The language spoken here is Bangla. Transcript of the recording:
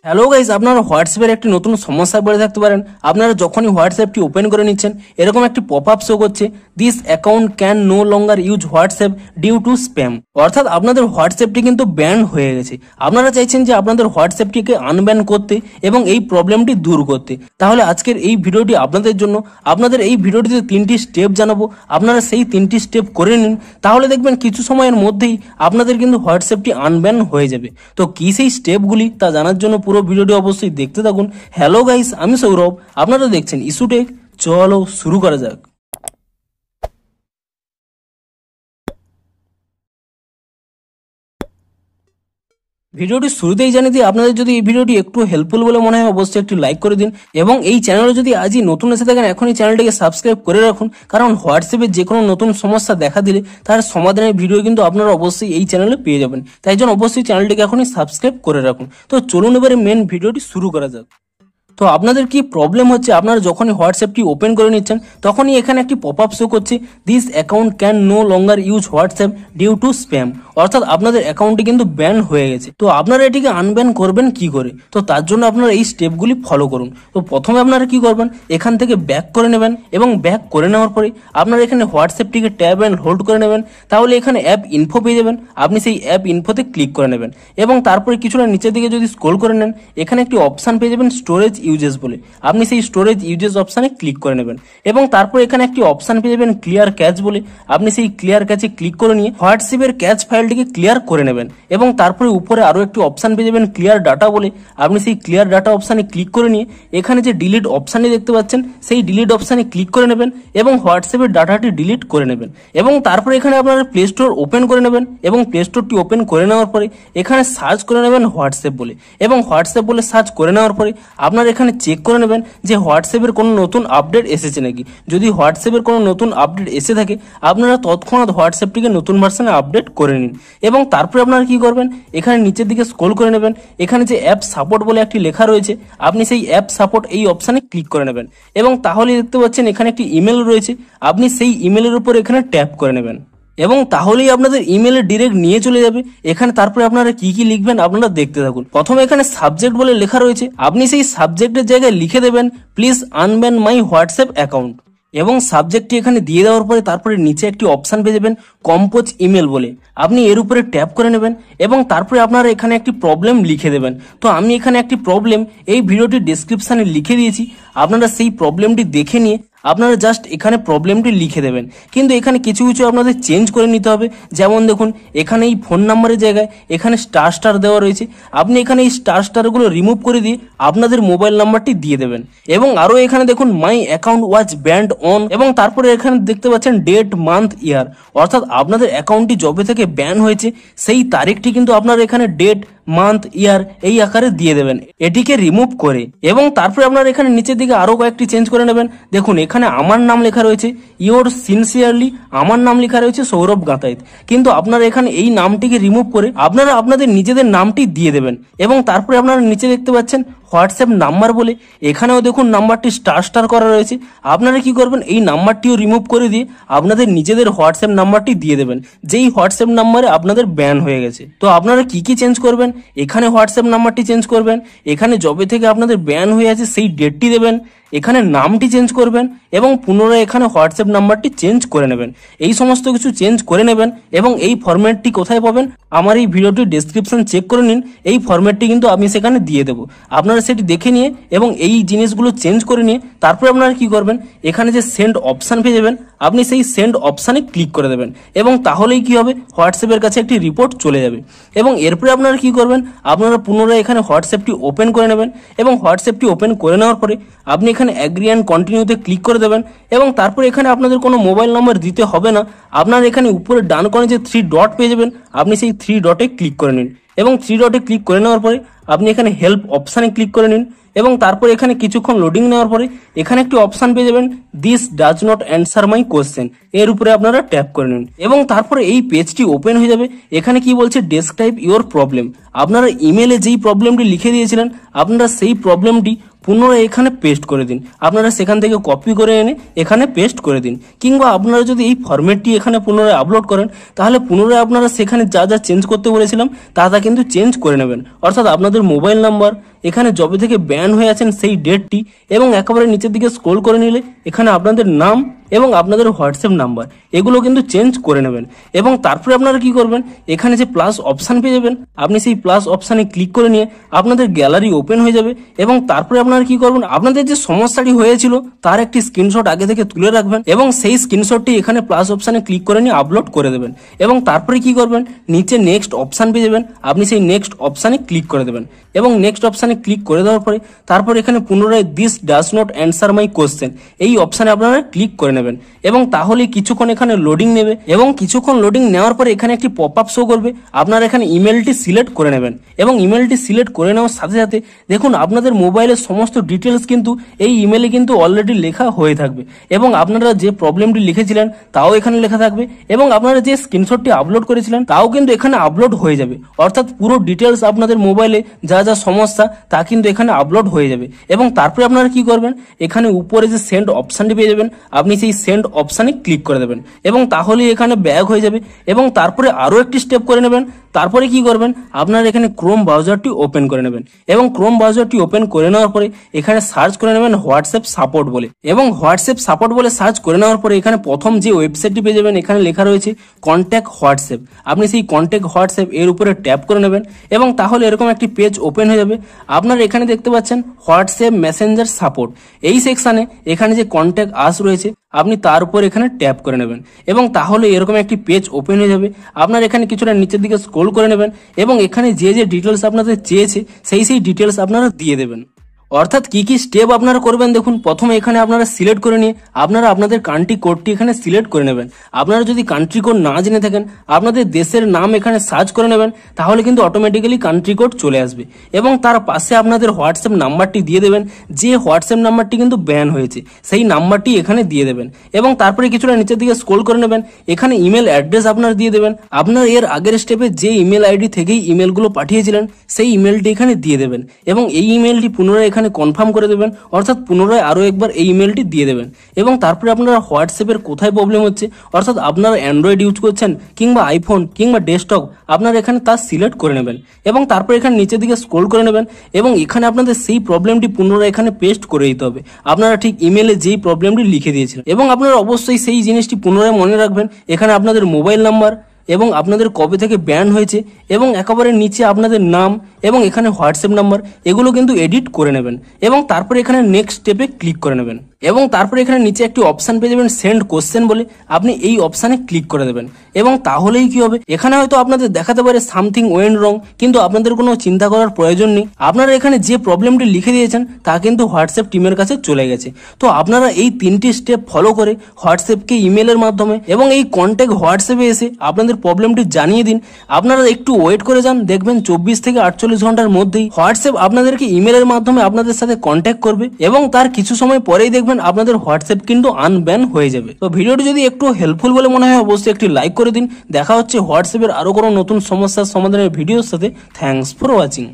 হ্যালো গাইস, আপনারা হোয়াটসঅ্যাপের একটি নতুন সমস্যায় পড়ে থাকতে পারেন। আপনারা যখনই হোয়াটসঅ্যাপটি ওপেন করে নিচ্ছেন এরকম একটি পপআপ শো করছে, this account can no longer use WhatsApp due to spam. অর্থাৎ আপনাদের হোয়াটসঅ্যাপটি কিন্তু ব্যান হয়ে গেছে। আপনারা চাইছেন যে আপনাদের হোয়াটসঅ্যাপটিকে আনব্যান করতে এবং এই প্রবলেমটি দূর করতে। তাহলে আজকের এই ভিডিওটি আপনাদের জন্য। আপনাদের এই ভিডিওটিতে 3টি স্টেপ জানাবো, আপনারা সেই 3টি স্টেপ করে নিন, তাহলে দেখবেন কিছু সময়ের মধ্যেই আপনাদের কিন্তু হোয়াটসঅ্যাপটি আনব্যান হয়ে যাবে। তো কি সেই স্টেপগুলি তা জানার জন্য পুরো ভিডিওটি অবশ্যই দেখতে থাকুন। হ্যালো গাইস, আমি সৌরভ, আপনারা দেখছেন ইস্যুটেক। চলো শুরু করা যাক। ভিডিওটি শুরুতেই জানিয়ে দিই, আপনাদের যদি এই ভিডিওটি একটু হেল্পফুল বলে মনে হয় অবশ্যই একটি লাইক করে দিন এবং এই চ্যানেলে যদি আজই নতুন এসে থাকেন এখনই চ্যানেলটিকে সাবস্ক্রাইব করে রাখুন, কারণ হোয়াটসঅ্যাপে যে কোনো নতুন সমস্যা দেখা দিলে তার সমাধানের ভিডিও কিন্তু আপনারা অবশ্যই এই চ্যানেলে পেয়ে যাবেন। তাই জন্য অবশ্যই চ্যানেলটিকে এখনই সাবস্ক্রাইব করে রাখুন। তো চলুন এবারে মেন ভিডিওটি শুরু করা যাক। তো আপনাদের কি প্রবলেম হচ্ছে, আপনারা যখনই হোয়াটসঅ্যাপটি ওপেন করে নিচ্ছেন তখনই এখানে একটি পপআপ শো করছে, this account can no longer use WhatsApp due to spam. অর্থাৎ আপনাদের অ্যাকাউন্টটি কিন্তু ব্যান হয়ে গেছে। তো আপনারা এটিকে আনব্যান করবেন কি করে? তো তার জন্য আপনারা এই স্টেপগুলি ফলো করুন। তো প্রথমে আপনারা কি করবেন, এখান থেকে ব্যাক করে নেবেন এবং ব্যাক করে নেওয়ার পরে আপনারা এখানে হোয়াটসঅ্যাপটিকে ট্যাব অ্যান্ড হোল্ড করে নেবেন। তাহলে এখানে অ্যাপ ইনফো পেয়ে যাবেন, আপনি সেই অ্যাপ ইনফোতে ক্লিক করে নেবেন এবং তারপরে কিছুটা নিচের দিকে যদি স্ক্রল করে নেন এখানে একটি অপশান পেয়ে যাবেন স্টোরেজ ইউজেস বলে, আপনি সেই স্টোরেজ ইউজেস অপশানে ক্লিক করে নেবেন এবং তারপর এখানে একটি অপশান পেয়ে যাবেন ক্লিয়ার ক্যাচ বলে, আপনি সেই ক্লিয়ার ক্যাচে ক্লিক করে নিয়ে হোয়াটসঅ্যাপের ক্যাচ ফাইলটিকে ক্লিয়ার করে নেবেন এবং তারপরে উপরে আরো একটি অপশান পেয়ে যাবেন ক্লিয়ার ডাটা বলে, আপনি সেই ক্লিয়ার ডাটা অপশানে ক্লিক করে নিয়ে এখানে যে ডিলিট অপশানটি দেখতে পাচ্ছেন সেই ডিলিট অপশানে ক্লিক করে নেবেন এবং হোয়াটসঅ্যাপের ডাটাটি ডিলিট করে নেবেন এবং তারপরে এখানে আপনারা প্লে স্টোর ওপেন করে নেবেন এবং প্লে স্টোরটি ওপেন করে নেওয়ার পরে এখানে সার্চ করে নেবেন হোয়াটসঅ্যাপ বলে এবং হোয়াটসঅ্যাপ বলে সার্চ করে নেওয়ার পরে আপনারা এখানে চেক করে নেবেন যে হোয়াটসঅ্যাপের কোনো নতুন আপডেট এসেছে নাকি। যদি হোয়াটসঅ্যাপের কোনো নতুন আপডেট এসে থাকে আপনারা তৎক্ষণাৎ হোয়াটসঅ্যাপটিকে নতুন ভার্সনে আপডেট করে নিন এবং তারপরে আপনারা কি করবেন, এখানে নিচের দিকে স্ক্রল করে নেবেন, এখানে যে অ্যাপ সাপোর্ট বলে একটি লেখা রয়েছে আপনি সেই অ্যাপ সাপোর্ট এই অপশানে ক্লিক করে নেবেন এবং তাহলে দেখতে পাচ্ছেন এখানে একটি ইমেল রয়েছে, আপনি সেই ইমেলের উপর এখানে ট্যাপ করে নেবেন এবং তাহলেই আপনাদের ইমেলে ডিরেক্ট নিয়ে চলে যাবে। এখানে তারপরে আপনারা কি কি লিখবেন আপনারা দেখতে থাকুন। প্রথমে এখানে সাবজেক্ট বলে লেখা রয়েছে, আপনি সেই সাবজেক্টের জায়গায় লিখে দেবেন please unban my WhatsApp account এবং সাবজেক্টটি এখানে দিয়ে দেওয়ার পরে তারপরে নিচে একটি অপশান পেয়ে যাবেন কম্পোজ ইমেল বলে, আপনি এর উপরে ট্যাপ করে নেবেন এবং তারপরে আপনারা এখানে একটি প্রবলেম লিখে দেবেন। তো আমি এখানে একটি প্রবলেম এই ভিডিওটির ডেসক্রিপশানে লিখে দিয়েছি, আপনারা সেই প্রবলেমটি দেখে নিয়ে আপনারা জাস্ট এখানে প্রবলেমটি লিখে দেবেন। কিন্তু এখানে কিছু কিছু আপনাদের চেঞ্জ করে নিতে হবে, যেমন দেখুন এখানে এই ফোন নাম্বারের জায়গায় এখানে স্টার স্টার দেওয়া রয়েছে, আপনি এখানে এই স্টার স্টারগুলো রিমুভ করে দিয়ে আপনাদের মোবাইল নাম্বারটি দিয়ে দেবেন এবং আরও এখানে দেখুন my account was band on এবং তারপরে এখানে দেখতে পাচ্ছেন ডেট মান্থ ইয়ার, অর্থাৎ আপনাদের অ্যাকাউন্টটি যবে থেকে ব্যান হয়েছে সেই তারিখটি কিন্তু আপনারা এখানে ডেট মান্থ ইয়ার এই আকারে দিয়ে দেবেন এটিকে রিমুভ করে এবং তারপরে আপনারা এখানে নিচের দিকে আরো কয়েকটি চেঞ্জ করে নেবেন। দেখুন এখানে আমার নাম লেখা রয়েছে ইয়োর সিনসিয়ারলি, আমার নাম লেখা রয়েছে সৌরভ গাঁতাইত, কিন্তু আপনারা এখানে এই নামটিকে রিমুভ করে আপনারা আপনাদের নিজেদের নামটি দিয়ে দেবেন এবং তারপরে আপনারা নিচে দেখতে পাচ্ছেন হোয়াটসঅ্যাপ নাম্বার বলে, এখানেও দেখুন নাম্বারটি স্টার স্টার করা রয়েছে, আপনারা কি করবেন এই নাম্বারটিও রিমুভ করে দিয়ে আপনাদের নিজেদের হোয়াটসঅ্যাপ নাম্বারটি দিয়ে দেবেন যেই হোয়াটসঅ্যাপ নাম্বারে আপনাদের ব্যান হয়ে গেছে। তো আপনারা কি কি চেঞ্জ করবেন, এখানে হোয়াটসঅ্যাপ নাম্বারটি চেঞ্জ করবেন, এখানে যবে থেকে আপনাদের ব্যান হয়ে আছে সেই ডেটটি দেবেন, এখানে নামটি চেঞ্জ করবেন এবং পুনরায় এখানে হোয়াটসঅ্যাপ নাম্বারটি চেঞ্জ করে নেবেন। এই সমস্ত কিছু চেঞ্জ করে নেবেন এবং এই ফরম্যাটটি কোথায় পাবেন আমার এই ভিডিওটির ডেসক্রিপশন চেক করে নিন, এই ফরম্যাটটি কিন্তু আমি সেখানে দিয়ে দেবো, আপনারা সেটি দেখে নিয়ে এবং এই জিনিসগুলো চেঞ্জ করে নিয়ে তারপরে আপনারা কি করবেন, এখানে যে সেন্ড অপশান পেয়ে যাবেন আপনি সেই সেন্ড অপশানে ক্লিক করে দেবেন এবং তাহলেই কি হবে হোয়াটসঅ্যাপের কাছে একটি রিপোর্ট চলে যাবে এবং এরপরে আপনারা কি করবেন, আপনারা পুনরায় এখানে হোয়াটসঅ্যাপটি ওপেন করে নেবেন এবং হোয়াটসঅ্যাপটি ওপেন করে নেওয়ার পরে আপনি এখানে অ্যাগ্রি অ্যান্ড কন্টিনিউতে ক্লিক করে দেবেন এবং তারপরে এখানে আপনাদের কোনো মোবাইল নাম্বার দিতে হবে না, আপনার এখানে উপরে ডান কোণে যে 3 ডট পেয়ে যাবেন আপনি সেই 3 ডটে ক্লিক করে নিন এবং 3 ডটে ক্লিক করে নেওয়ার পরে আপনি এখানে হেল্প অপশানে ক্লিক করে নিন এবং তারপরে এখানে কিছুক্ষণ লোডিং নেওয়ার পরে এখানে একটি অপশান পেয়ে যাবেন this does not answer my question, এর উপরে আপনারা ট্যাপ করে নিন এবং তারপরে এই পেজটি ওপেন হয়ে যাবে। এখানে কি বলছে ডেসক্রাইব ইওর প্রবলেম, আপনারা ইমেলে যেই প্রবলেমটি লিখে দিয়েছিলেন আপনারা সেই প্রবলেমটি পুনরায় এখানে পেস্ট করে দিন, আপনারা সেখান থেকে কপি করে এনে এখানে পেস্ট করে দিন, কিংবা আপনারা যদি এই ফরম্যাটটি এখানে পুনরায় আপলোড করেন তাহলে পুনরায় আপনারা সেখানে যা যা চেঞ্জ করতে বলেছিলাম তা কিন্তু চেঞ্জ করে নেবেন, অর্থাৎ আপনাদের মোবাইল নাম্বার এখানে যবে থেকে ব্যান হয়ে আছেন সেই ডেটটি এবং একেবারে নিচের দিকে স্ক্রল করে নিলে এখানে আপনাদের নাম এবং আপনাদের হোয়াটসঅ্যাপ নাম্বার এগুলো কিন্তু চেঞ্জ করে নেবেন। এবং তারপরে আপনারা কি করবেন, এখানে যে প্লাস অপশান পেয়ে যাবেন, আপনি সেই প্লাস অপশানে ক্লিক করে নিয়ে আপনাদের গ্যালারি ওপেন হয়ে যাবে। এবং তারপরে আপনারা কি করবেন, আপনাদের যে সমস্যাটি হয়েছিল তার একটি স্ক্রিনশট আগে থেকে তুলে রাখবেন এবং সেই স্ক্রিনশটটি এখানে প্লাস অপশানে ক্লিক করে নিয়ে আপলোড করে দেবেন। এবং তারপরে কি করবেন, নিচে নেক্সট অপশান পেয়ে যাবেন, আপনি সেই নেক্সট অপশানে ক্লিক করে দেবেন। এবং নেক্সট অপশানে ক্লিক করে দেওয়ার পরে তারপর এখানে পুনরায় this does not answer my question এই অপশানে আপনারা ক্লিক করে নেবেন। এবং তাহলে কিছুক্ষণ এখানে লোডিং নেবে এবং কিছুক্ষণ লোডিং নেওয়ার পরে এখানে একটি পপ আপ শো করবে। আপনারা এখানে ইমেলটি সিলেক্ট করে নেবেন এবং ইমেলটি সিলেক্ট করে নেওয়ার সাথে সাথে দেখুন আপনাদের মোবাইলের সমস্ত ডিটেলস কিন্তু এই ইমেলে কিন্তু অলরেডি লেখা হয়ে থাকবে এবং আপনারা যে প্রবলেমটি লিখেছিলেন তাও এখানে লেখা থাকবে এবং আপনারা যে স্ক্রিনশটটি আপলোড করেছিলেন তাও কিন্তু এখানে আপলোড হয়ে যাবে। অর্থাৎ পুরো ডিটেলস আপনাদের মোবাইলে যা যা সমস্যা তা কিন্তু এখানে আপলোড হয়ে যাবে। এবং তারপরে আপনারা কি করবেন, এখানে উপরে যে সেন্ড অপশানটি পেয়ে যাবেন, আপনি সেই সেন্ড অপশানে ক্লিক করে দেবেন এবং তাহলে এখানে ব্যাক হয়ে যাবে। এবং তারপরে আরো একটি স্টেপ করে নেবেন। তারপরে কি করবেন, আপনারা এখানে ক্রোম ব্রাউজারটি ওপেন করে নেবেন এবং ক্রোম ব্রাউজারটি ওপেন করে নেওয়ার পরে এখানে সার্চ করে নেবেন হোয়াটসঅ্যাপ সাপোর্ট বলে। এবং হোয়াটসঅ্যাপ সাপোর্ট বলে সার্চ করে নেওয়ার পরে এখানে প্রথম যে ওয়েবসাইটটি পেয়ে যাবেন, এখানে লেখা রয়েছে কন্ট্যাক্ট হোয়াটসঅ্যাপ। আপনি সেই কন্ট্যাক্ট হোয়াটসঅ্যাপ এর উপরে ট্যাপ করে নেবেন এবং তাহলে এরকম একটি পেজ ওপেন হয়ে যাবে। আপনারা এখানে দেখতে পাচ্ছেন হোয়াটসঅ্যাপ মেসেঞ্জার সাপোর্ট। এই সেকশনে এখানে যে কন্ট্যাক্ট আস রয়েছে আপনি তার উপর এখানে ট্যাপ করে নেবেন এবং তাহলে এরকম একটি পেজ ওপেন হয়ে যাবে। আপনার এখানে কিছুটা নিচের দিকে স্ক্রল করে নেবেন এবং এখানে যে যে ডিটেলস আপনাদের চেয়েছে সেই ডিটেলস আপনারা দিয়ে দেবেন। অর্থাৎ কি কি স্টেপ আপনারা করবেন দেখুন, প্রথমে এখানে আপনারা সিলেক্ট করে নিয়ে আপনারা আপনাদের কান্ট্রি কোডটি এখানে সিলেক্ট করে নেবেন। আপনারা যদি কান্ট্রি কোড না জেনে থাকেন আপনাদের দেশের নাম এখানে সার্চ করে নেবেন, তাহলে কিন্তু অটোমেটিক্যালি কান্ট্রি কোড চলে আসবে। এবং তার পাশে আপনাদের হোয়াটসঅ্যাপ নাম্বারটি দিয়ে দেবেন, যে হোয়াটসঅ্যাপ নাম্বারটি কিন্তু ব্যান হয়েছে সেই নাম্বারটি এখানে দিয়ে দেবেন। এবং তারপরে কিছুটা নিচের দিকে স্ক্রল করে নেবেন, এখানে ইমেল অ্যাড্রেস আপনারা দিয়ে দেবেন। আপনার এর আগের স্টেপে যে ইমেল আইডি থেকেই ইমেলগুলো পাঠিয়েছিলেন সেই ইমেলটি এখানে দিয়ে দেবেন এবং এই ইমেলটি পুনরায় এখানে কনফার্ম করে দেবেন, অর্থাৎ পুনরায় আরো একবার এই ইমেলটি দিয়ে দেবেন। এবং তারপরে আপনারা হোয়াটসঅ্যাপের কোথায় প্রবলেম হচ্ছে, অর্থাৎ আপনারা অ্যান্ড্রয়েড ইউজ করছেন কিংবা আইফোন কিংবা ডেস্কটপ, আপনারা এখানে তা সিলেক্ট করে নেবেন এবং তারপরে এখানে নিচের দিকে স্ক্রল করে নেবেন এবং এখানে আপনাদের সেই প্রবলেমটি পুনরায় এখানে পেস্ট করে দিতে হবে। আপনারা ঠিক ইমেলে যেই প্রবলেমটি লিখে দিয়েছিলেন এবং আপনারা অবশ্যই সেই জিনিসটি পুনরায় মনে রাখবেন। এখানে আপনাদের মোবাইল নাম্বার এবং আপনাদের কবে থেকে ব্যান হয়েছে এবং একেবারে নিচে আপনাদের নাম এবং এখানে হোয়াটসঅ্যাপ নাম্বার এগুলো কিন্তু এডিট করে নেবেন এবং তারপরে এখানে নেক্সট স্টেপে ক্লিক করে নেবেন। এবং তারপরে এখানে নিচে একটি অপশান পেয়ে যাবেন সেন্ড কোশ্চেন বলে, আপনি এই অপশানে ক্লিক করে দেবেন এবং তাহলেই কি হবে, এখানে হয়তো আপনাদের দেখাতে পারে সামথিং ওয়েন্ট রং, কিন্তু আপনাদের কোনো চিন্তা করার প্রয়োজন নেই। আপনারা এখানে যে প্রবলেমটি লিখে দিয়েছেন তা কিন্তু হোয়াটসঅ্যাপ টিমের কাছে চলে গেছে। তো আপনারা এই 3টি স্টেপ ফলো করে হোয়াটসঅ্যাপকে ইমেলের মাধ্যমে এবং এই কন্ট্যাক্ট হোয়াটসঅ্যাপে এসে আপনাদের প্রবলেমটি জানিয়ে দিন। আপনারা একটু ওয়েট করে যান, দেখবেন 24 থেকে 48 ঘন্টার মধ্যেই হোয়াটসঅ্যাপ আপনাদেরকে ইমেলের মাধ্যমে আপনাদের সাথে কন্ট্যাক্ট করবে এবং তার কিছু সময় পরেই দেখবেন আপনাদের হোয়াটসঅ্যাপ কিন্তু আনব্যান হয়ে যাবে। তো ভিডিওটি যদি একটু হেল্পফুল বলে মনে হয় অবশ্যই একটি লাইক করে দিন। দেখা হচ্ছে হোয়াটসঅ্যাপের আরো কোনো নতুন সমস্যার সমাধানের ভিডিওর সাথে। Thanks for watching.